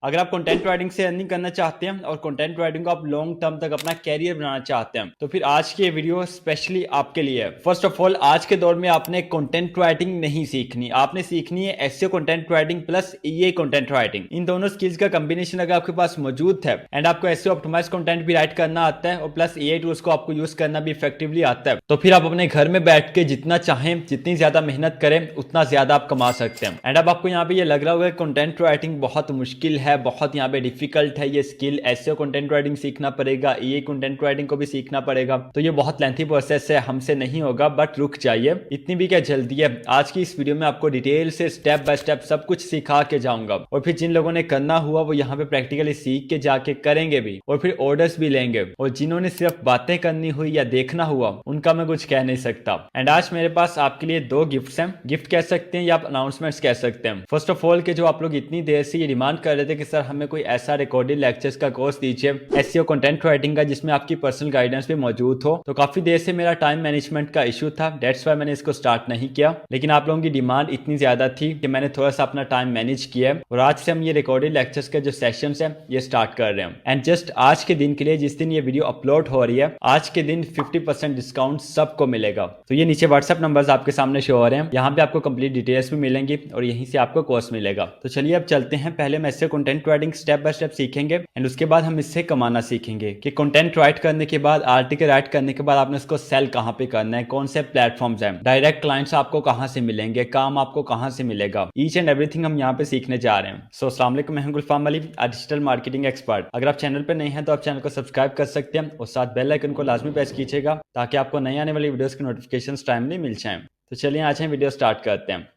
अगर आप content writing से अर्निंग करना चाहते हैं और कंटेंट राइटिंग को आप लॉन्ग टर्म तक अपना कैरियर बनाना चाहते हैं तो फिर आज की ये वीडियो स्पेशली आपके लिए है। फर्स्ट ऑफ ऑल, आज के दौर में आपने कंटेंट राइटिंग नहीं सीखनी, आपने सीखनी है एसईओ कंटेंट राइटिंग प्लस ईए कंटेंट राइटिंग। इन दोनों स्किल्स का कॉम्बिनेशन अगर आपके पास मौजूद है एंड आपको एसईओ ऑप्टिमाइज कंटेंट भी राइट करना आता है और प्लस ईए टूल्स को आपको यूज करना भी इफेक्टिवली आता है, तो फिर आप अपने घर में बैठ के जितना चाहें, जितनी ज्यादा मेहनत करें, उतना ज्यादा आप कमा सकते हैं। एंड अब आपको यहाँ पे ये लग रहा होगा कंटेंट राइटिंग बहुत मुश्किल है, बहुत यहाँ पे डिफिकल्ट है ये स्किल, एसईओ कंटेंट राइटिंग सीखना पड़ेगा, ये कंटेंट राइटिंग को भी सीखना पड़ेगा, तो ये बहुत लेंथी प्रोसेस है, हमसे नहीं होगा। बट रुक जाइए, इतनी भी क्या जल्दी है। आज की इस वीडियो में आपको डिटेल से स्टेप बाय स्टेप सब कुछ सिखा के जाऊंगा और फिर जिन लोगों ने करना हुआ वो यहाँ पे प्रैक्टिकली सीख के जाके करेंगे भी और फिर ऑर्डर्स भी लेंगे, और जिन्होंने सिर्फ बातें करनी हुई या देखना हुआ उनका मैं कुछ कह नहीं सकता। एंड आज मेरे पास आपके लिए दो गिफ्ट्स हैं, गिफ्ट कह सकते हैं या आप अनाउंसमेंट्स कह सकते हैं। फर्स्ट ऑफ ऑल, के जो आप लोग इतनी देर से ये डिमांड कर रहे थे कि सर हमें कोई ऐसा रिकॉर्डेड लेक्चर्स का कोर्स दीजिए एसईओ कंटेंट राइटिंग का जिसमें आपकी पर्सनल गाइडेंस भी मौजूद हो, तो काफी देर से मेरा टाइम मैनेजमेंट का इशू था, दैट्स व्हाई मैंने इसको स्टार्ट नहीं किया। लेकिन आप लोगों की डिमांड इतनी ज्यादा थी कि मैंने थोड़ा सा अपना टाइम मैनेज किया और आज से हम ये रिकॉर्डेड लेक्चर्स के जो सेशंस हैं ये स्टार्ट कर रहे हैं। एंड जस्ट आज के दिन के लिए, जिस दिन ये वीडियो अपलोड हो रही है, आज के दिन 50% डिस्काउंट सबको मिलेगा। तो ये नीचे व्हाट्सएप नंबर्स आपके सामने शो हो रहे हैं, यहाँ पे आपको कंप्लीट डिटेल्स भी मिलेंगी और यहीं से आपको कोर्स मिलेगा। तो चलिए अब चलते हैं, पहले हम इससे content writing step by step सीखेंगे एंड उसके बाद हम इससे कमाना सीखेंगे कि कंटेंट राइट करने के बाद, आर्टिकल राइट करने के बाद आपने उसको सेल कहाँ पे करना है, कौन से प्लेटफॉर्म्स हैं, डायरेक्ट क्लाइंट्स आपको कहाँ से मिलेंगे, काम आपको कहाँ से मिलेगा, ईच एंड एवरीथिंग हम यहाँ पे सीखने जा रहे हैं। सो अस्सलाम वालेकुम, मैं हूं गुलफाम अली, डिजिटल मार्केटिंग एक्सपर्ट। अगर आप चैनल पर नहीं हैं तो आप चैनल को सब्सक्राइब कर सकते हैं और साथ बेल आइकन को लाजमी प्रेस कीजिएगा ताकि आपको नई आने वाली वीडियोस की नोटिफिकेशन टाइमली मिल जाए। तो चलिए आज हम वीडियो स्टार्ट करते हैं।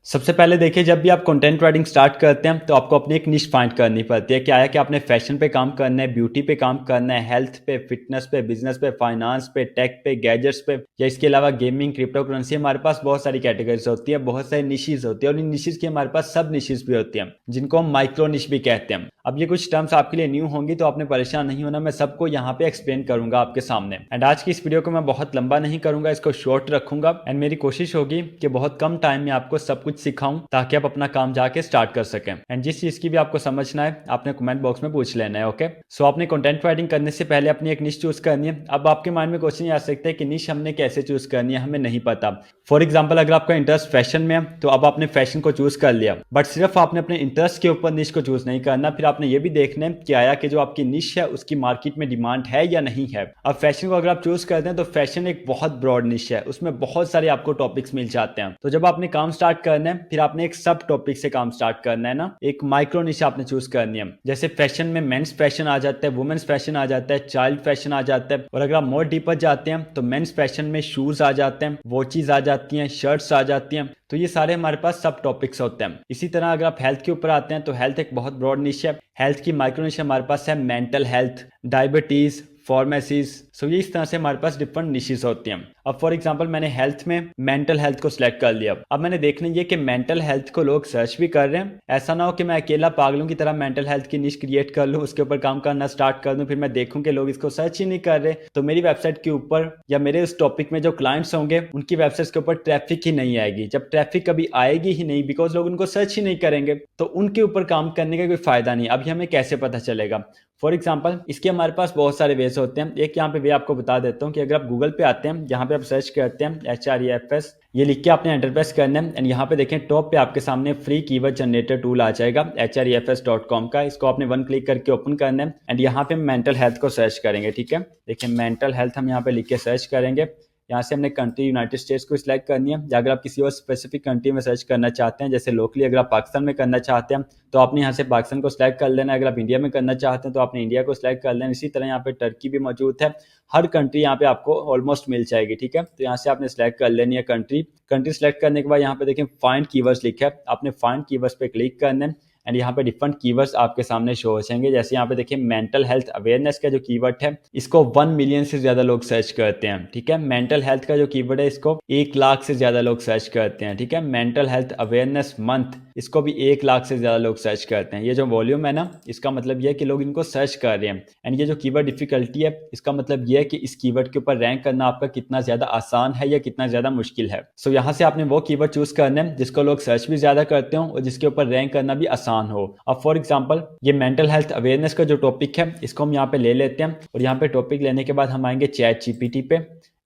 सबसे पहले देखिए, जब भी आप कंटेंट राइटिंग स्टार्ट करते हैं तो आपको अपनी एक निश फाइंड करनी पड़ती है। क्या है कि आपने फैशन पे काम करना है, ब्यूटी पे काम करना है, हेल्थ पे, फिटनेस पे, बिजनेस पे, फाइनेंस पे, टेक पे, गैजेट्स पे, या इसके अलावा गेमिंग, क्रिप्टो करेंसी। हमारे पास बहुत सारी कैटेगरीज होती है, बहुत सारी निशेज होती है और इन निशेज की हमारे पास सब निशेज भी होती हैं जिनको हम माइक्रो निश भी कहते हैं। अब ये कुछ टर्म्स आपके लिए न्यू होंगी तो आपने परेशान नहीं होना, मैं सबको यहाँ पे एक्सप्लेन करूंगा आपके सामने। एंड आज की इस वीडियो को मैं बहुत लंबा नहीं करूंगा, इसको शॉर्ट रखूंगा एंड मेरी कोशिश होगी कि बहुत कम टाइम में आपको सब कुछ सिखाऊं ताकि आप अपना काम जाके स्टार्ट कर सकें। एंड जिस चीज की भी आपको समझना है आपने कमेंट बॉक्स में पूछ लेना है। ओके, सो आपने कंटेंट राइटिंग करने से पहले अपनी एक निश चूज करनी है। अब आपके माइंड में क्वेश्चन आ सकता है कि निश हमने कैसे चूज करनी है, हमें नहीं पता। फॉर एग्जाम्पल, अगर आपका इंटरेस्ट फैशन में है तो अब आपने फैशन को चूज कर लिया, बट सिर्फ आपने अपने इंटरेस्ट के ऊपर निश को चूज नहीं करना, फिर आपने ये भी देखना है कि आया कि जो आपकी निश है उसकी मार्केट में डिमांड है या नहीं है। अब फैशन को अगर आप चूज करते हैं तो फैशन एक बहुत ब्रॉड निश है, उसमें बहुत सारे आपको टॉपिक्स मिल जाते हैं। तो जब आपने काम स्टार्ट करना है फिर आपने एक सब टॉपिक से काम स्टार्ट करना है ना, एक माइक्रो निश आपने चूज करनी है। जैसे फैशन में मेंस फैशन आ जाता है, वुमेन्स फैशन आ जाता है, चाइल्ड फैशन आ जाता है, और अगर आप मोर डीपर जाते हैं तो मेंस फैशन में शूज आ जाते हैं, वॉचेस आ जाती हैं, शर्ट्स आ जाती हैं। तो ये सारे हमारे पास सब टॉपिक्स होते हैं। इसी तरह अगर आप हेल्थ के ऊपर आते हैं तो हेल्थ एक बहुत ब्रॉड निश है। हेल्थ की माइक्रो निश हमारे पास है मेंटल हेल्थ, डायबिटीज, फार्मेसीज। सो ये इस तरह से हमारे पास डिफरेंट निशेस होती हैं। अब फॉर एग्जांपल मैंने हेल्थ में मेंटल हेल्थ को सिलेक्ट कर लिया। अब मैंने देखना ये कि मेंटल हेल्थ को लोग सर्च भी कर रहे हैं, ऐसा ना हो कि मैं अकेला पागलों की तरह मेंटल हेल्थ की निश क्रिएट कर लूँ, उसके ऊपर काम करना स्टार्ट कर दूं, फिर मैं देखूं कि लोग इसको सर्च ही नहीं कर रहे, तो मेरी वेबसाइट के ऊपर या मेरे उस टॉपिक में जो क्लाइंट्स होंगे उनकी वेबसाइट के ऊपर ट्रैफिक ही नहीं आएगी। जब ट्रैफिक कभी आएगी ही नहीं, बिकॉज लोग उनको सर्च ही नहीं करेंगे, तो उनके ऊपर काम करने का कोई फायदा नहीं। अभी हमें कैसे पता चलेगा? फॉर एग्जाम्पल, इसके हमारे पास बहुत सारे वेज होते हैं। एक यहाँ पे वे आपको बता देता हूँ कि अगर आप गूगल पे आते हैं, यहाँ पे आप सर्च करते हैं HREFS, ये लिख के आपने एंटर प्रेस करना है एंड यहाँ पे देखें टॉप पे आपके सामने फ्री कीवर्ड जनरेटर टूल आ जाएगा HREFS.com का। इसको आपने वन क्लिक करके ओपन करना है एंड यहाँ पे मेंटल हेल्थ को सर्च करेंगे। ठीक है, देखिए मेंटल हेल्थ हम यहाँ पे लिख के सर्च करेंगे। यहाँ से हमने कंट्री यूनाइटेड स्टेट्स को सिलेक्ट करनी है, या अगर आप किसी और स्पेसिफिक कंट्री में सर्च करना चाहते हैं, जैसे लोकली अगर आप पाकिस्तान में करना चाहते हैं तो आपने यहाँ से पाकिस्तान को सिलेक्ट कर लेना है। अगर आप इंडिया में करना चाहते हैं तो आपने इंडिया को सिलेक्ट कर लेना। इसी तरह यहाँ पे टर्की भी मौजूद है, हर कंट्री यहाँ पे आपको ऑलमोस्ट मिल जाएगी। ठीक है, तो यहाँ से आपने सिलेक्ट कर लेनी है कंट्री। कंट्री सिलेक्ट करने के बाद यहाँ पे देखें फाइंड कीवर्ड्स लिखा है, आपने फाइंड कीवर्ड्स पे क्लिक करना है एंड यहाँ पे डिफरेंट कीवर्ड्स आपके सामने शो हो जाएंगे। जैसे यहाँ पे देखिए मेंटल हेल्थ अवेयरनेस का जो कीवर्ड है इसको 1 मिलियन से ज्यादा लोग सर्च करते हैं। ठीक है, मेंटल हेल्थ का जो कीवर्ड है इसको 1 लाख से ज्यादा लोग सर्च करते हैं। ठीक है, मेंटल हेल्थ अवेयरनेस मंथ, इसको भी 1 लाख से ज्यादा लोग सर्च करते हैं। ये जो वॉल्यूम है ना, इसका मतलब ये है कि लोग इनको सर्च कर रहे हैं। एंड ये जो कीवर्ड डिफिकल्टी है, इसका मतलब ये है कि इस कीवर्ड के ऊपर रैंक करना आपका कितना ज्यादा आसान है या कितना ज्यादा मुश्किल है। सो यहाँ से आपने वो कीवर्ड चूज करना है जिसको लोग सर्च भी ज्यादा करते हो और जिसके ऊपर रैंक करना भी आसान आसान हो। अब फॉर एग्जांपल ये मेंटल हेल्थ अवेयरनेस का जो टॉपिक है इसको हम यहाँ पे ले लेते हैं और यहाँ पे टॉपिक लेने के बाद हम आएंगे चैट जीपीटी पे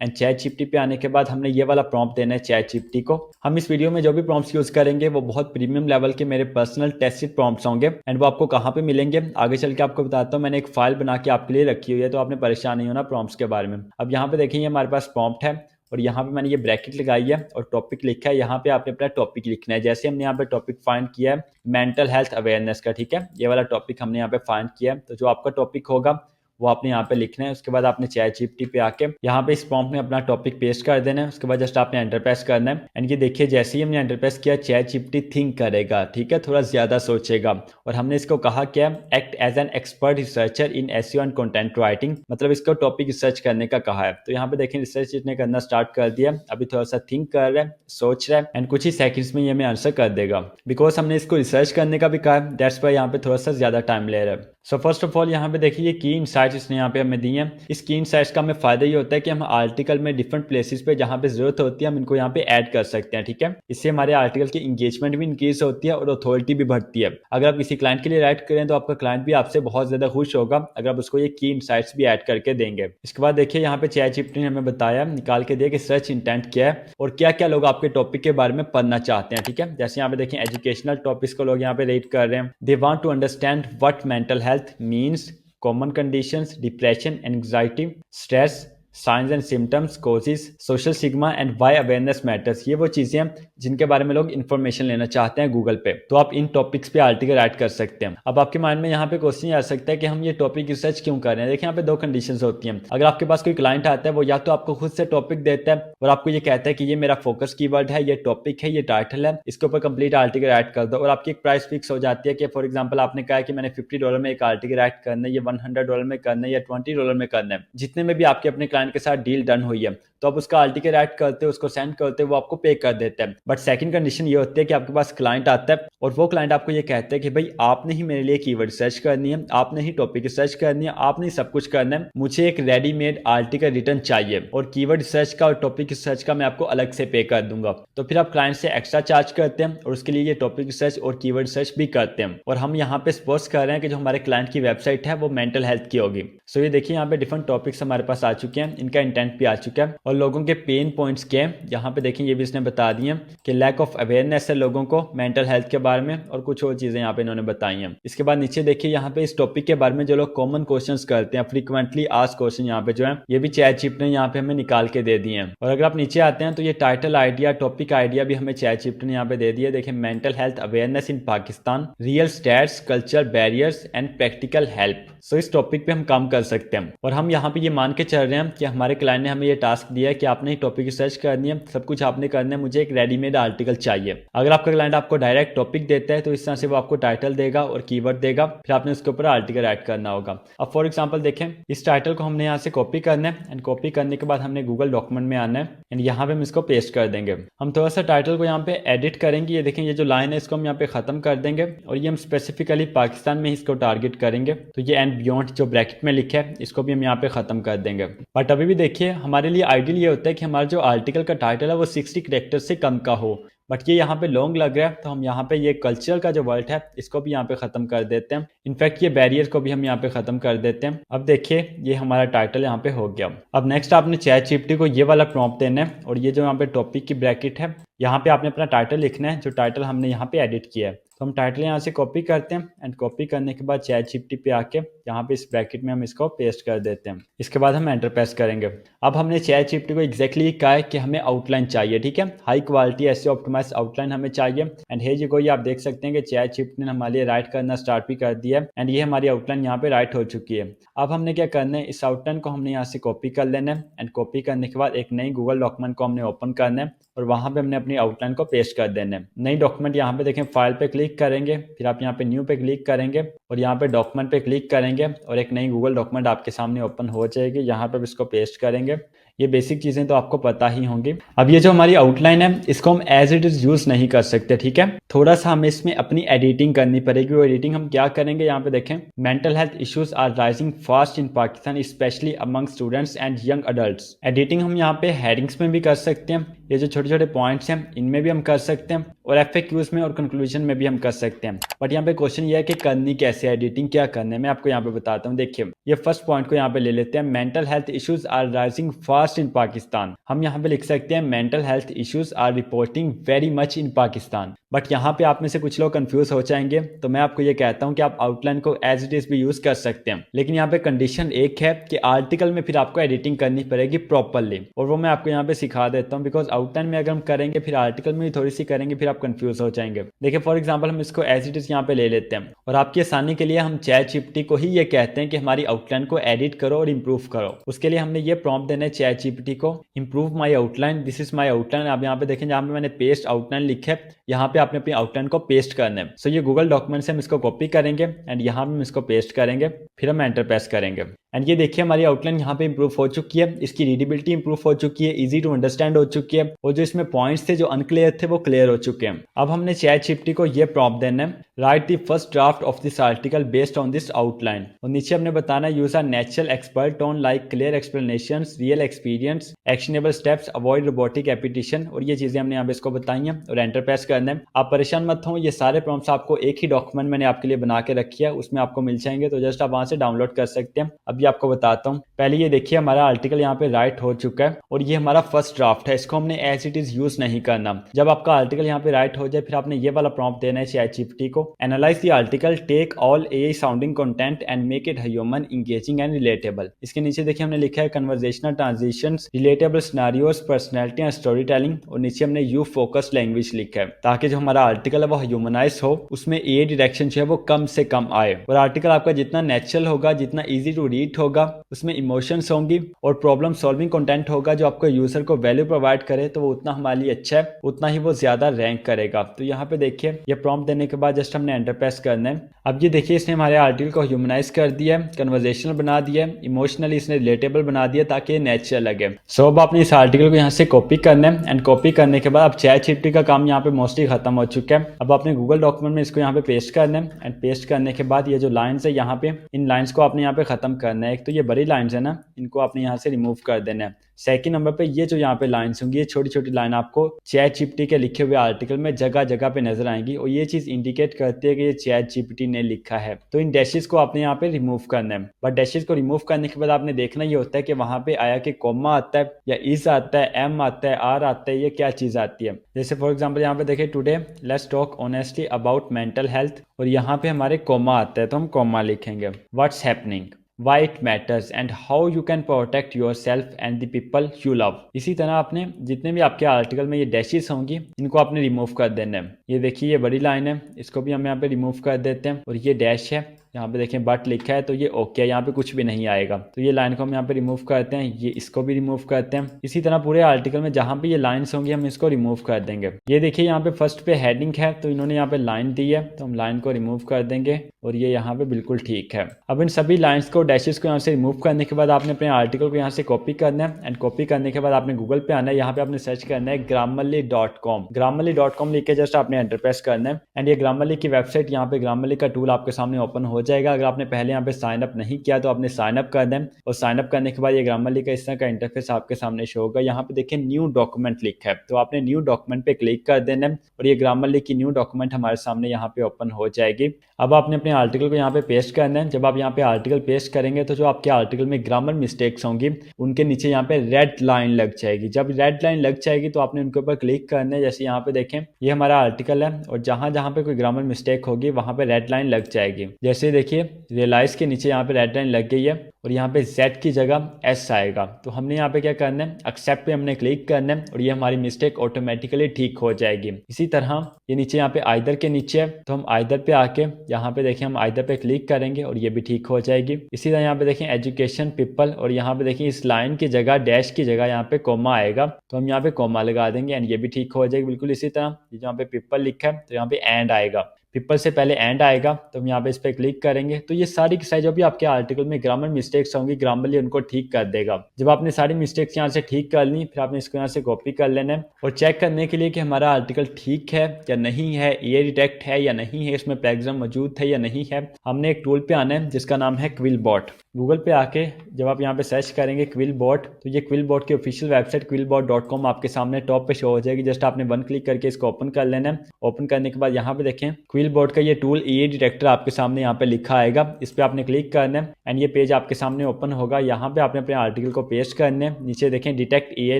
एंड चैट जीपीटी पे आने के बाद हमने ये वाला प्रॉम्प्ट देना है चैट जीपीटी को। हम इस वीडियो में जो भी प्रॉम्प्ट्स यूज करेंगे वो बहुत प्रीमियम लेवल के मेरे पर्सनल टेस्टेड प्रॉम्प्ट्स होंगे एंड वो आपको कहाँ पे मिलेंगे आगे चल के आपको बताता हूँ। मैंने एक फाइल बना के आपके लिए रखी हुई है तो आपने परेशान नहीं होना प्रॉम्प्ट्स के बारे में। अब यहाँ पे देखिए हमारे पास प्रॉम्प्ट है और यहाँ पे मैंने ये ब्रैकेट लगाई है और टॉपिक लिखा है। यहाँ पे आपने अपना टॉपिक लिखना है। जैसे हमने यहाँ पे टॉपिक फाइंड किया है मेंटल हेल्थ अवेयरनेस का, ठीक है, ये वाला टॉपिक हमने यहाँ पे फाइंड किया है। तो जो आपका टॉपिक होगा वो आपने यहाँ पे लिखना है। उसके बाद आपने चैट जीपीटी पे आके यहाँ पे इस प्रॉम्प्ट में अपना टॉपिक पेस्ट कर देना है। उसके बाद जस्ट आपने एंटर प्रेस करना है एंड ये देखिए जैसे ही हमने एंटर प्रेस किया चैट जीपीटी थिंक करेगा, ठीक है, थोड़ा ज्यादा सोचेगा। और हमने इसको कहा क्या, act as an expert researcher in SEO and content writing, मतलब इसको टॉपिक रिसर्च करने का कहा है। तो यहाँ पे देखें रिसर्च इसने करना स्टार्ट कर दिया। अभी थोड़ा सा थिंक कर रहा है, सोच रहा है एंड कुछ ही सेकंड्स में ये हमें आंसर कर देगा। बिकॉज हमने इसको रिसर्च करने का भी कहा है दैट्स वाई यहाँ पे थोड़ा सा ज्यादा टाइम ले रहा है। सो फर्स्ट ऑफ ऑल यहाँ पे देखिए ये की इनसाइट्स इसने यहाँ पे हमें दी हैं। इस की इनसाइट्स का हमें फायदा ये होता है कि हम आर्टिकल में डिफरेंट प्लेसेस पे जहाँ पे जरूरत होती है हम इनको यहाँ पे ऐड कर सकते हैं, ठीक है। इससे हमारे आर्टिकल की इंगेजमेंट भी इंक्रीज होती है और अथॉरिटी भी बढ़ती है। अगर आप किसी क्लाइंट के लिए राइट करें तो आपका क्लाइंट भी आपसे बहुत ज्यादा खुश होगा अगर आप उसको ये की इनसाइट्स भी ऐड करके देंगे। इसके बाद देखिए यहाँ पे चैट जीपीटी ने हमें बताया, निकाल के दिया कि सर्च इंटेंट क्या है और क्या क्या लोग आपके टॉपिक के बारे में पढ़ना चाहते हैं, ठीक है। जैसे यहाँ पे देखें एजुकेशनल टॉपिक्स को लोग यहाँ पे रेट कर रहे हैं। They want to understand what mental health means, common conditions, depression, anxiety, stress, signs and symptoms, causes, social stigma and why awareness matters. ये वो चीजें हैं जिनके बारे में लोग इन्फॉर्मेशन लेना चाहते हैं गूगल पे। तो आप इन टॉपिक्स पे आर्टिकल राइट कर सकते हैं। अब आपके माइंड में यहाँ पे क्वेश्चन आ सकता है कि हम ये टॉपिक रिसर्च क्यों कर रहे हैं। देखिए यहाँ पे दो कंडीशंस होती हैं। अगर आपके पास कोई क्लाइंट आता है वो या तो आपको खुद से टॉपिक देता है और आपको ये कहता है कि ये मेरा फोकस कीवर्ड है, ये टॉपिक है, ये टाइटल है, इसके ऊपर कंप्लीट आर्टिकल राइट कर दो और आपकी एक प्राइस फिक्स हो जाती है कि फॉर एग्जाम्पल आपने कहा कि मैंने $50 में एक आर्टिकल राइट करना है, ये $100 में करना है या $20 में करना है, जितने में भी आपके अपने क्लाइंट के साथ डील डन हुई है। तो आप उसका आर्टिकल राइट करते हो, उसको सेंड करते हो, वो आपको पे कर देते हैं। बट सेकंड कंडीशन ये होती है कि आपके पास क्लाइंट आता है और वो क्लाइंट आपको ये कहता है कि भाई आपने ही मेरे लिए कीवर्ड सर्च करनी है, आपने ही टॉपिक सर्च करनी है, आपने ही सब कुछ करना है, मुझे एक रेडीमेड आर्टिकल रिटर्न चाहिए और कीवर्ड सर्च का और टॉपिक सर्च का मैं आपको अलग से पे कर दूंगा। तो फिर आप क्लाइंट से एक्स्ट्रा चार्ज करते हैं और उसके लिए ये टॉपिक सर्च और कीवर्ड सर्च भी करते हैं। और हम यहाँ पे सपोज कर रहे हैं कि जो हमारे क्लाइंट की वेबसाइट है वो मेंटल हेल्थ की होगी। सो ये देखिए यहाँ पे डिफरेंट टॉपिक्स हमारे पास आ चुके हैं, इनका इंटेंट भी आ चुका है और लोगों के पेन पॉइंट्स के यहाँ पे देखें ये भी इसने बता दिए कि लैक ऑफ अवेयरनेस है लोगों को मेंटल हेल्थ के बारे में और कुछ और चीजें यहाँ पे इन्होंने बताई हैं। इसके बाद नीचे देखिए यहाँ पे इस टॉपिक के बारे में जो लोग कॉमन क्वेश्चंस करते हैं, फ्रीक्वेंटली आस्क्ड क्वेश्चन यहाँ पे जो है ये भी चैट जीपीटी ने यहाँ पे हमें निकाल के दे दिए हैं। और अगर आप नीचे आते हैं तो ये टाइटल आइडिया, टॉपिक आइडिया भी हमें चैट जीपीटी ने यहाँ पे दे दिया। देखिए mental health awareness in Pakistan, real stats, cultural barriers and practical help. So इस टॉपिक पे हम काम कर सकते हैं और हम यहाँ पे ये मान के चल रहे हैं कि हमारे क्लाइंट ने हमें ये टास्क दिया है कि आपने ही टॉपिक सर्च करनी है, सब कुछ आपने करना है, मुझे एक रेडीमेड आर्टिकल चाहिए। अगर आपका क्लाइंट आपको डायरेक्ट टॉपिक देता है तो इस तरह से वो आपको टाइटल देगा और कीवर्ड देगा, फिर आपने उसके ऊपर आर्टिकल राइट करना होगा। अब फॉर एग्जांपल देखें इस टाइटल को हमने यहाँ से कॉपी करना है एंड कॉपी करने के बाद हमने गूगल डॉक्यूमेंट में आना है एंड यहाँ पे हम इसको पेस्ट कर देंगे। हम थोड़ा सा टाइटल को यहाँ पे एडिट करेंगे। ये देखें ये जो लाइन है इसको हम यहाँ पे खत्म कर देंगे और ये हम स्पेसिफिकली पाकिस्तान में इसको टारगेट करेंगे। तो ये एंड बियॉन्ड जो ब्रैकेट में लिखा है इसको भी हम यहाँ पे खत्म कर देंगे। बट अभी भी देखिए हमारे लिए आइडियल ये होता है कि हमारा जो आर्टिकल का टाइटल है वो 60 कैरेक्टर से कम का हो। बट ये यहाँ पे लॉन्ग लग रहा है तो हम यहाँ पे ये कल्चर का जो वर्ड है इसको भी यहाँ पे खत्म कर देते हैं। इनफैक्ट ये बैरियर को भी हम यहाँ पे खत्म कर देते हैं। अब देखिए ये हमारा टाइटल यहाँ पे हो गया। अब नेक्स्ट आपने चैट जीपीटी को ये वाला प्रॉम्प्ट देना है और ये जो यहाँ पे टॉपिक की ब्रैकेट है यहाँ पे आपने अपना टाइटल लिखना है, जो टाइटल हमने यहाँ पे एडिट किया है। तो हम टाइटल यहाँ से कॉपी करते हैं एंड कॉपी करने के बाद चैट जीपीटी पे आके यहाँ पे इस ब्रैकेट में हम इसको पेस्ट कर देते हैं। इसके बाद हम एंटर प्रेस करेंगे। अब हमने चैट जीपीटी को एग्जैक्टली कहा है कि हमें आउटलाइन चाहिए, ठीक है, high quality SEO optimise outline हमें चाहिए। एंड हे जी को ये आप देख सकते हैं कि चैट जीपीटी ने हमारे लिए राइट करना स्टार्ट भी कर दिया है एंड ये हमारी आउटलाइन यहाँ पे राइट हो चुकी है। अब हमने क्या करना है, इस आउटलाइन को हमने यहाँ से कॉपी कर लेना है एंड कॉपी करने के बाद एक नई गूगल डॉक्यूमेंट को हमने ओपन करना है और वहां पे हमने अपनी आउटलाइन को पेस्ट कर देना है। नई डॉक्यूमेंट यहाँ पे देखें फाइल पे क्लिक करेंगे, फिर आप यहाँ पे न्यू पे क्लिक करेंगे और यहाँ पे डॉक्यूमेंट पे क्लिक करेंगे और एक नई गूगल डॉक्यूमेंट आपके सामने ओपन हो जाएगी। यहाँ पे इसको पेस्ट करेंगे। ये बेसिक चीजें तो आपको पता ही होंगी। अब ये जो हमारी आउटलाइन है इसको हम एज इट इज यूज नहीं कर सकते, ठीक है। थोड़ा सा हमें इसमें अपनी एडिटिंग करनी पड़ेगी। वो एडिटिंग हम क्या करेंगे, यहाँ पे देखें, mental health issues are rising fast in Pakistan especially among students and young adults. Editing हम यहाँ पे हेडिंग्स में भी कर सकते हैं, ये जो छोटे छोटे पॉइंट्स हैं इनमें भी हम कर सकते हैं, और एफएक्यूज में और कंक्लूजन में भी हम कर सकते हैं। बट यहाँ पे क्वेश्चन ये है कि करनी कैसे एडिटिंग, क्या करना है, मैं आपको यहाँ पे बताता हूँ। देखिए ये फर्स्ट पॉइंट को यहाँ पे ले लेते हैं, mental health issues are rising fast in Pakistan. हम यहाँ पे लिख सकते हैं mental health issues are reporting very much in Pakistan. But यहाँ पे आप में से कुछ लोग कंफ्यूज हो जाएंगे, तो मैं आपको ये कहता हूँ कि आप आउटलाइन को एज इट इज भी यूज कर सकते हैं, लेकिन यहाँ पे कंडीशन एक है कि आर्टिकल में फिर आपको एडिटिंग करनी पड़ेगी प्रॉपरली, और वो मैं आपको यहाँ पे सिखा देता हूँ। बिकॉज आउटलाइन में अगर हम करेंगे फिर आर्टिकल में भी थोड़ी सी करेंगे, फिर आप कंफ्यूज हो जाएंगे। देखिए फॉर एग्जाम्पल हम इसको एज इट इज यहाँ पे ले लेते हैं, और आपकी आसानी के लिए हम ChatGPT को ही ये कहते हैं कि हमारी आउटलाइन को एडिट करो और इम्प्रूव करो। उसके लिए हमने ये प्रॉम्प्ट देना है ChatGPT को, improve my outline, this is my outline. आप यहाँ पे देखें जहाँ पे मैंने पेस्ट आउटलाइन लिखे है, यहाँ पे आपने अपनी आउटलाइन को पेस्ट करना है। सो ये गूगल डॉक्यूमेंट से हम इसको कॉपी करेंगे एंड यहाँ पे हम इसको पेस्ट करेंगे, फिर हम एंटर प्रेस करेंगे। एंड ये देखिए हमारी आउटलाइन यहाँ पे इंप्रूव हो चुकी है, इसकी रीडेबिलिटी इंप्रूव हो चुकी है, इजी टू अंडरस्टैंड हो चुकी है, और जो इसमें पॉइंट्स थे जो अनक्लियर थे वो क्लियर हो चुके हैं। अब हमने ChatGPT को ये प्रॉम्प्ट देना है, write the first draft of this article based on this outline, और नीचे हमने बताना है use our natural expert tone like clear explanations, real experience, actionable steps, avoid robotic repetition, और ये चीजें हमने यहाँ पे इसको बताई हैं, और एंटर प्रेस करना है। आप परेशान मत हो, ये सारे प्रॉम्प्ट्स आपको एक ही डॉक्यूमेंट मैंने आपके लिए बना के रखी है, उसमें आपको मिल जाएंगे, तो जस्ट आप वहां से डाउनलोड कर सकते हैं। अभी आपको बताता हूँ, पहले ये देखिए हमारा आर्टिकल यहाँ पे राइट हो चुका है, और ये हमारा फर्स्ट ड्राफ्ट है, इसको हमने एज इट इज यूज नहीं करना। जब आपका आर्टिकल यहाँ पे राइट हो जाए फिर आपने ये वाला प्रॉम्प्ट देना है ChatGPT को, analyse the article, take all AI sounding content and make it human, engaging and relatable. इसके नीचे देखिए हमने लिखा है conversational transitions, relatable scenarios, personality and story telling, और नीचे हमने यू फोकस्ड लैंग्वेज लिखा है, ताकि जो हमारा आर्टिकल है वो ह्यूमनाइज हो, उसमें AI डायरेक्शन जो है वो कम से कम आए, और आर्टिकल आपका जितना नेचुरल होगा, जितना ईजी टू रीड होगा, उसमें इमोशंस होंगी और प्रॉब्लम सॉल्विंग कंटेंट होगा जो आपको यूजर को वैल्यू प्रोवाइड करे, तो वो उतना हमारे लिए अच्छा है, उतना ही वो ज्यादा रैंक करेगा। तो यहाँ पे देखिए ये प्रॉम्प्ट देने के बाद जस्ट हमने एंटर प्रेस करना है। अब ये देखिए इसने हमारे आर्टिकल को ह्यूमनाइज कर दिया, कन्वर्सेशनल बना दिया, इमोशनली इसने रिलेटेबल बना दिया ताकि ये नेचुरल लगे। सो अब आपने इस आर्टिकल को यहाँ से कॉपी करना है, एंड कॉपी करने के बाद अब ChatGPT का काम यहाँ पे मोस्टली खत्म हो चुका है। अब आपने गूगल डॉक्यूमेंट में इसको यहाँ पे पेस्ट करना है, एंड पेस्ट करने के बाद ये जो लाइन्स है यहाँ पे, इन लाइन्स को आपने यहाँ पे खत्म करना है। एक तो ये बड़ी लाइन्स है ना, इनको आपने यहाँ से रिमूव कर देना है। सेकंड नंबर पे ये जो यहाँ पे लाइन्स होंगी, ये छोटी छोटी लाइन आपको ChatGPT के लिखे हुए आर्टिकल में जगह जगह पे नजर आएंगी, और ये चीज इंडिकेट करती है कि ये ChatGPT ने लिखा है। तो इन डैशेस को आपने यहाँ पे रिमूव करना है। बट डैशेस को रिमूव करने के बाद आपने देखना ये होता है कि वहां पे आया कि कॉमा आता है या इज आता है, एम आता है, आर आता है, ये क्या चीज आती है। जैसे फॉर एग्जाम्पल यहाँ पे देखिए, today let's talk honestly about mental health, और यहाँ पे हमारे कॉमा आता है तो हम कॉमा लिखेंगे। What's happening, why it matters and how you can protect yourself and the people you love। इसी तरह आपने जितने भी आपके आर्टिकल में ये डैशेस होंगी इनको आपने रिमूव कर देना है। ये देखिए ये बड़ी लाइन है, इसको भी हम यहाँ पे रिमूव कर देते हैं, और ये डैश है यहाँ पे देखें बट लिखा है तो ये ओके है, यहाँ पे कुछ भी नहीं आएगा। तो ये लाइन को हम यहाँ पे रिमूव करते हैं, ये इसको भी रिमूव करते हैं। इसी तरह पूरे आर्टिकल में जहां पे ये लाइन्स होंगी हम इसको रिमूव कर देंगे। ये देखिए यहाँ पे फर्स्ट पे हेडिंग है, तो इन्होंने यहाँ पे लाइन दी है तो हम लाइन को रिमूव कर देंगे, और ये यहाँ पे बिल्कुल ठीक है। अब इन सभी लाइन्स को, डैशेस को यहाँ से रिमूव करने के बाद आपने अपने आर्टिकल को यहाँ से कॉपी करना है, एंड कॉपी करने के बाद आपने गूगल पे आना है, यहाँ पे आपने सर्च करना है grammarly.com। grammarly.com लिख के जस्ट आपने एंटर प्रेस करना है, एंड ये ग्रामरली की वेबसाइट, यहाँ पे ग्रामरली का टूल आपके सामने ओपन हो जाएगा। अगर आपने पहले यहाँ पे साइन अप नहीं किया तो आपने साइन अप कर दें, और साइन अप करने के बाद ये ग्रामरली का इस तरह का इंटरफेस आपके सामने शो होगा। यहाँ पे देखिए न्यू डॉक्यूमेंट लिखा है, तो आपने न्यू डॉक्यूमेंट पे क्लिक कर देना है, और ये ग्रामरली की न्यू डॉक्यूमेंट हमारे सामने यहाँ पे ओपन हो जाएगी। अब आपने अपने आर्टिकल को यहाँ पे पेस्ट करना है। जब आप यहाँ पे आर्टिकल पेस्ट करेंगे तो जो आपके आर्टिकल में ग्रामर मिस्टेक्स होंगी उनके नीचे यहाँ पे रेड लाइन लग जाएगी। जब रेड लाइन लग जाएगी तो आपने उनके ऊपर क्लिक करना है। जैसे यहाँ पे देखें ये हमारा आर्टिकल है, और जहां जहां पे कोई ग्रामर मिस्टेक होगी वहां पे रेड लाइन लग जाएगी। जैसे देखिए रियलाइज के नीचे यहाँ पे रेड लाइन लग गई है, और यहाँ पे Z की जगह S आएगा। तो हमने यहाँ पे क्या करना है, एक्सेप्ट पे हमने क्लिक करना है, और ये हमारी मिस्टेक ऑटोमेटिकली ठीक हो जाएगी। इसी तरह ये नीचे यहाँ पे आइदर के नीचे है, तो हम आइदर पे आके यहाँ पे देखें हम आइदर पे क्लिक करेंगे और ये भी ठीक हो जाएगी। इसी तरह यहाँ पे देखें एजुकेशन पीपल, और यहाँ पे देखें इस लाइन की जगह डैश की जगह यहाँ पे कोमा आएगा, तो हम यहाँ पे कोमा लगा देंगे एंड ये भी ठीक हो जाएगी। बिल्कुल इसी तरह यहाँ पे पीपल लिखा है तो यहाँ पे एंड आएगा। पीपल से पहले एंड आएगा, तो हम यहाँ पे इस पर क्लिक करेंगे तो ये सारी की सारी जो भी आपके आर्टिकल में ग्रामर मिस्टेक्स होंगी ग्रामरली उनको ठीक कर देगा। जब आपने सारी मिस्टेक्स यहाँ से ठीक कर ली, फिर आपने इसको यहाँ से कॉपी कर लेना है और चेक करने के लिए कि हमारा आर्टिकल ठीक है या नहीं है, ये डिटेक्ट है या नहीं है, इसमें प्लेगरिज्म मौजूद है या नहीं है, हमने एक टूल पे आना है जिसका नाम है क्विलबॉट। गूगल पे आके जब आप यहाँ पे सर्च करेंगे क्विलबॉट, तो ये क्विलबॉट की ऑफिशियल वेबसाइट quillbot.com आपके सामने टॉप पे शो हो जाएगी। जस्ट आपने वन क्लिक करके इसको ओपन कर लेना है। ओपन करने के बाद यहाँ पे देखें क्विलबॉट का ये टूल ईए डिटेक्टर आपके सामने यहाँ पे लिखा आएगा, इस पे आपने क्लिक करना है एंड ये पेज आपके सामने ओपन होगा। यहाँ पे आपने अपने आर्टिकल को पेस्ट करना है, नीचे देखें डिटेक्ट ईए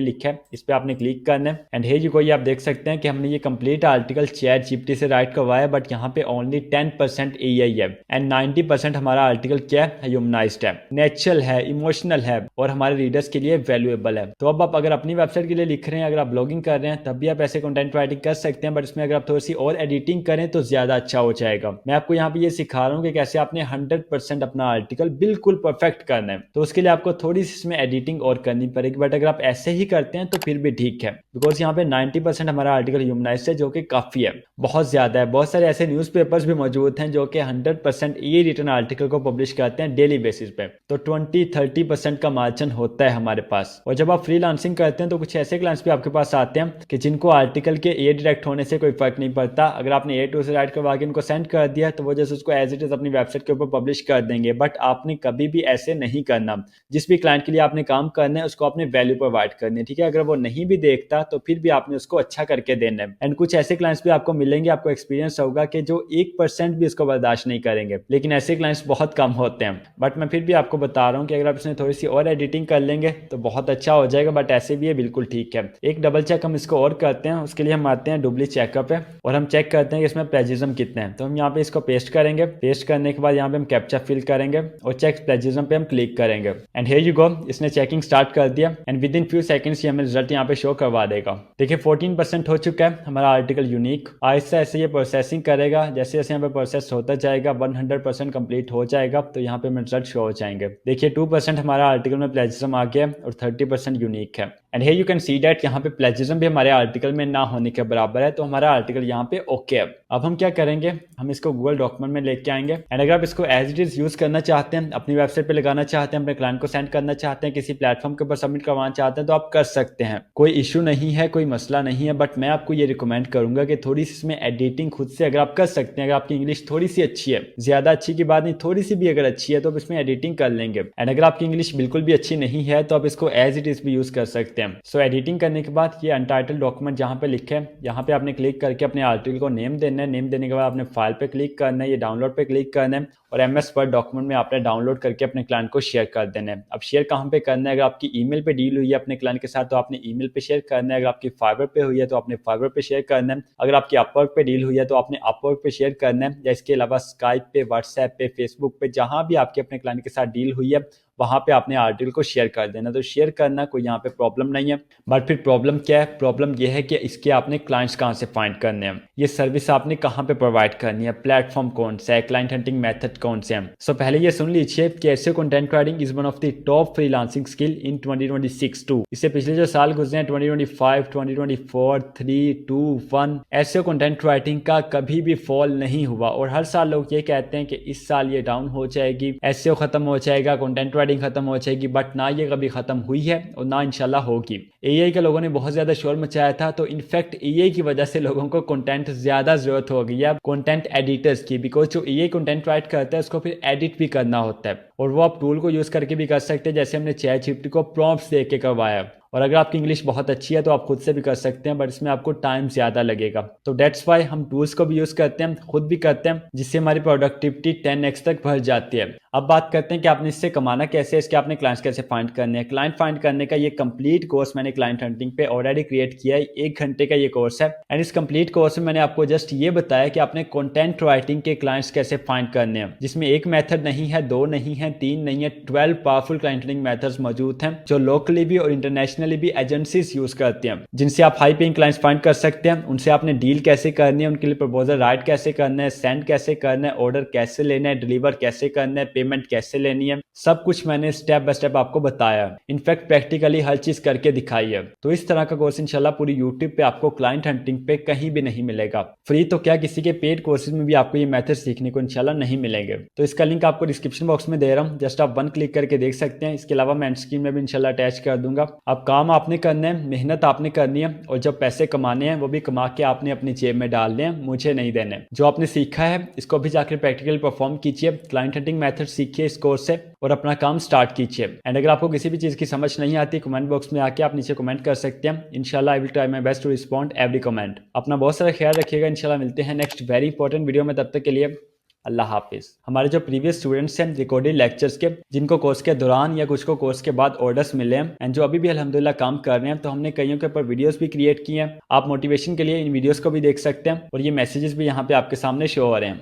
लिखा है, इस पे आपने क्लिक करना है एंड हे जी को ये आप देख सकते हैं कि हमने ये कंप्लीट आर्टिकल ChatGPT से राइट करवाया, बट यहाँ पे ओनली 10% एआई है एंड 90% हमारा आर्टिकल क्या है, ह्यूमनाइज्ड है, नेचुरल है, इमोशनल है और हमारे रीडर्स के लिए वैल्यूएबल है। तो अब आप अगर अपनी वेबसाइट के लिए लिख रहे हैं, अगर आप ब्लॉगिंग कर रहे हैं, तब भी आप ऐसे कंटेंट राइटिंग कर सकते हैं, बट इसमें अगर आप थोड़ी सी और एडिटिंग करें तो ज्यादा अच्छा हो जाएगा। मैं आपको यहाँ पे ये सिखा रहा हूँ कि कैसे आपने 100% अपना आर्टिकल बिल्कुल परफेक्ट करना है। तो उसके लिए आपको थोड़ी सी इसमें एडिटिंग और करनी पड़ेगी, बट अगर आप ऐसे ही करते हैं तो फिर भी ठीक है, बिकॉज यहाँ पे 90% हमारा आर्टिकल ह्यूमनाइज्ड है, जो कि काफी है, बहुत ज्यादा है। बहुत सारे ऐसे न्यूज़पेपर्स भी मौजूद हैं जो कि 100% ई रिटन आर्टिकल को पब्लिश करते हैं डेली बेसिस पे, तो 20-30% का मार्जिन होता है हमारे पास। और जब आप फ्रीलांसिंग करते हैं तो कुछ ऐसे क्लाइंट्स भी आपके पास आते हैं कि जिनको आर्टिकल के ए डायरेक्ट होने से कोई फर्क नहीं पड़ता। अगर आपने A2 से राइट करवा के उनको सेंड कर दिया तो वो जैसे उसको एज इट इज अपनी वेबसाइट के ऊपर पब्लिश कर देंगे, बट आपने कभी भी ऐसे नहीं करना। जिस भी क्लाइंट के लिए आपने काम करना है उसको आपने वैल्यू प्रोवाइड करनी है, ठीक है। अगर वो नहीं भी देखता तो फिर भी आपने उसको अच्छा करके देना है। एंड कुछ ऐसे क्लाइंट्स भी आपको मिलेंगे, आपको एक्सपीरियंस होगा कि जो 1% भी इसको बर्दाश्त नहीं करेंगे, लेकिन ऐसे क्लाइंट्स बहुत कम होते हैं। बट मैं फिर भी आपको बता रहा हूँ कि अगर आप इसमें थोड़ी सी और एडिटिंग कर लेंगे तो बहुत अच्छा हो जाएगा, बट ऐसे भी ये बिल्कुल ठीक है। एक डबल चेक हम इसको और करते हैं, उसके लिए हम आते हैं डुप्ली चेकअप पे और हम चेक करते हैं कि इसमें प्लेजिज्म कितने हैं। तो हम यहाँ पे इसको पेस्ट करेंगे, पेस्ट करने के बाद यहाँ पे हम कैप्चा फिल करेंगे और चेक प्लेजिज्म पे हम क्लिक करेंगे एंड हियर यू गो, इसने चेकिंग स्टार्ट कर दिया and with in few seconds ये हमें रिजल्ट यहाँ पे शो करवा देगा। देखिए 14% हो चुका है हमारा आर्टिकल यूनिक। आहिस्ता ऐसे ये प्रोसेसिंग करेगा, जैसे जैसे यहाँ पे प्रोसेस होता जाएगा 100% कंप्लीट हो जाएगा तो यहाँ पे हमें रिजल्ट शो हो जाएंगे। देखिए 2% हमारा आर्टिकल में प्लेजिज्म आ गया और 30% यूनिक है and here you can see that यहाँ पे प्लेजिज्म भी हमारे आर्टिकल में ना होने के बराबर है, तो हमारा आर्टिकल यहाँ पे ओके है। अब हम क्या करेंगे, हम इसको गूगल डॉक्यूमेंट में लेके आएंगे एंड अगर आप इसको एज इट इज यूज करना चाहते हैं, अपनी वेबसाइट पे लगाना चाहते हैं, अपने क्लाइंट को सेंड करना चाहते हैं, किसी प्लेटफॉर्म के ऊपर सबमिट करवाना चाहते हैं तो आप कर सकते हैं, कोई इशू नहीं है, कोई मसला नहीं है। बट मैं आपको ये रिकमेंड करूंगा कि थोड़ी सी इसमें एडिटिंग खुद से अगर आप कर सकते हैं, अगर आपकी इंग्लिश थोड़ी सी अच्छी है, ज्यादा अच्छी की बात नहीं, थोड़ी सी भी अगर अच्छी है तो आप इसमें एडिटिंग कर लेंगे। एंड अगर आपकी इंग्लिश बिल्कुल भी अच्छी नहीं है तो आप इसको एज इट इज भी यूज कर सकते हैं। सो एडिटिंग करने के बाद ये अनटाइटल डॉक्यूमेंट जहाँ पे लिखे है, यहाँ पे आपने क्लिक करके अपने आर्टिकल को नेम देना है। नेम देने के बाद आपने फाइल पे क्लिक करना है, ये डाउनलोड पे क्लिक करना है और MS वर्ड डॉक्यूमेंट में आपने डाउनलोड करके अपने क्लाइंट को शेयर कर देना है। अब शेयर कहाँ पे करना है, अगर आपकी ईमेल पे डील हुई है अपने क्लाइंट के साथ तो आपने ईमेल पे शेयर करना है, अगर आपकी फाइवर पे हुई है तो आपने फाइवर पे शेयर करना है, अगर आपकी अपवर्क पे डील हुई है तो आपने अपवर्क पे शेयर करना है, या इसके अलावा स्काइप पे, व्हाट्सएप पे, फेसबुक पे, जहां भी आपके अपने क्लाइंट के साथ डील हुई है वहां पे आपने आर्टिकल को शेयर कर देना। तो शेयर करना कोई यहाँ पे प्रॉब्लम नहीं है, बट फिर प्रॉब्लम क्या है, प्रॉब्लम ये है कि इसके आपने क्लाइंट्स कहाँ से फाइंड करने हैं, ये सर्विस आपने कहाँ पे प्रोवाइड करनी है, प्लेटफॉर्म कौन सा है, क्लाइंट हंटिंग मेथड कौन से हैं। सो पहले ये सुन लीजिए कि ऐसे content writing is one of the top freelancing skill in 2026 too. इससे पिछले जो साल गुजरे हैं 2025, 2024, 3, 2, 1, ऐसे कंटेंट राइटिंग का कभी भी फॉल नहीं हुआ और हर साल लोग ये कहते हैं कि इस साल ये डाउन हो जाएगी, ऐसे खत्म हो जाएगा, कंटेंट राइटिंग खत्म हो जाएगी, बट ना ये कभी खत्म हुई है और ना इंशाल्लाह होगी। एआई के लोगों ने बहुत ज्यादा शोर मचाया था, तो इनफैक्ट एआई की वजह से लोगों को कंटेंट ज्यादा जरूरत हो गई है कंटेंट एडिटर्स की, बिकॉज जो एआई कंटेंट राइट करता है उसको फिर एडिट भी करना होता है और वो आप टूल को यूज करके भी कर सकते हैं, जैसे हमने ChatGPT को प्रॉम्प्ट्स दे के करवाया। और अगर आपकी इंग्लिश बहुत अच्छी है तो आप खुद से भी कर सकते हैं, बट इसमें आपको टाइम ज्यादा लगेगा। तो डेट्स वाई हम टूल्स को भी यूज करते हैं, खुद भी करते हैं, जिससे हमारी प्रोडक्टिविटी 10x तक बढ़ जाती है। अब बात करते हैं कि आपने इससे कमाना कैसे है, इसके आपने क्लाइंट्स कैसे फाइंड करने हैं। क्लाइंट फाइंड करने का ये कंप्लीट कोर्स मैंने क्लाइंट हंटिंग पे ऑलरेडी क्रिएट किया है, 1 घंटे का ये कोर्स है एंड इस कंप्लीट कोर्स में मैंने आपको जस्ट ये बताया कि आपने कंटेंट राइटिंग के क्लाइंट्स कैसे फाइंड करने हैं, जिसमें एक मेथड नहीं है, 2 नहीं है, 3 नहीं है, 12 पावरफुल क्लाइंट हंटिंग मेथड्स मौजूद हैं जो लोकली भी और इंटरनेशनली भी एजेंसीज यूज करते हैं, जिनसे आप हाई पेइंग क्लाइंट्स फाइंड कर सकते हैं। उनसे आपने डील कैसे करनी है, उनके लिए प्रपोजल राइट कैसे करना है, सेंड कैसे करना है, ऑर्डर कैसे लेना है, डिलीवर कैसे करना है, पेमेंट कैसे लेनी है, सब कुछ मैंने स्टेप बाय स्टेप आपको बताया है। इनफैक्ट प्रैक्टिकली हर चीज करके दिखाई है। तो इस तरह का कोर्स इंशाल्लाह पूरी यूट्यूब पे आपको क्लाइंट हंटिंग पे कहीं भी नहीं मिलेगा। फ्री तो क्या, किसी के पेड कोर्सेज में भी आपको ये मेथड सीखने को इंशाल्लाह नहीं मिलेंगे। तो इसका लिंक आपको डिस्क्रिप्शन बॉक्स में दे रहा हूँ, जस्ट आप वन क्लिक करके देख सकते हैं। इसके अलावा मैं एंड स्क्रीन में भी इंशाल्लाह अटैच कर दूंगा। अब काम आपने करना है, मेहनत आपने करनी है, और जब पैसे कमाने हैं वो भी कमा के आपने अपनी जेब में डालने हैं, मुझे नहीं देने। जो आपने सीखा है इसको भी जाकर प्रैक्टिकली परफॉर्म कीजिए, क्लाइंट हंटिंग मेथड सीखिए इस कोर्स से और अपना काम स्टार्ट कीजिए। एंड अगर आपको किसी भी चीज़ की समझ नहीं आती, कमेंट बॉक्स में आके आप नीचे कमेंट कर सकते हैं। इंशाल्लाह I will try my best to respond every comment. अपना बहुत सारा ख्याल रखिएगा। इंशाल्लाह मिलते हैं नेक्स्ट वेरी इंपॉर्टेंट वीडियो में, तब तक के लिए अल्लाह हाफिज। हमारे जो प्रीवियस स्टूडेंट्स हैं रिकॉर्डेड लेक्चर्स के, जिनको कोर्स के दौरान या कुछ को कोर्स के बाद ऑर्डर्स मिले हैं एंड जो अभी भी अल्हम्दुलिल्लाह काम कर रहे हैं, तो हमने कईयों के ऊपर वीडियोस भी क्रिएट किए हैं। आप मोटिवेशन के लिए इन वीडियोस को भी देख सकते हैं और ये मैसेजेस भी यहाँ पे आपके सामने शो हो रहे हैं।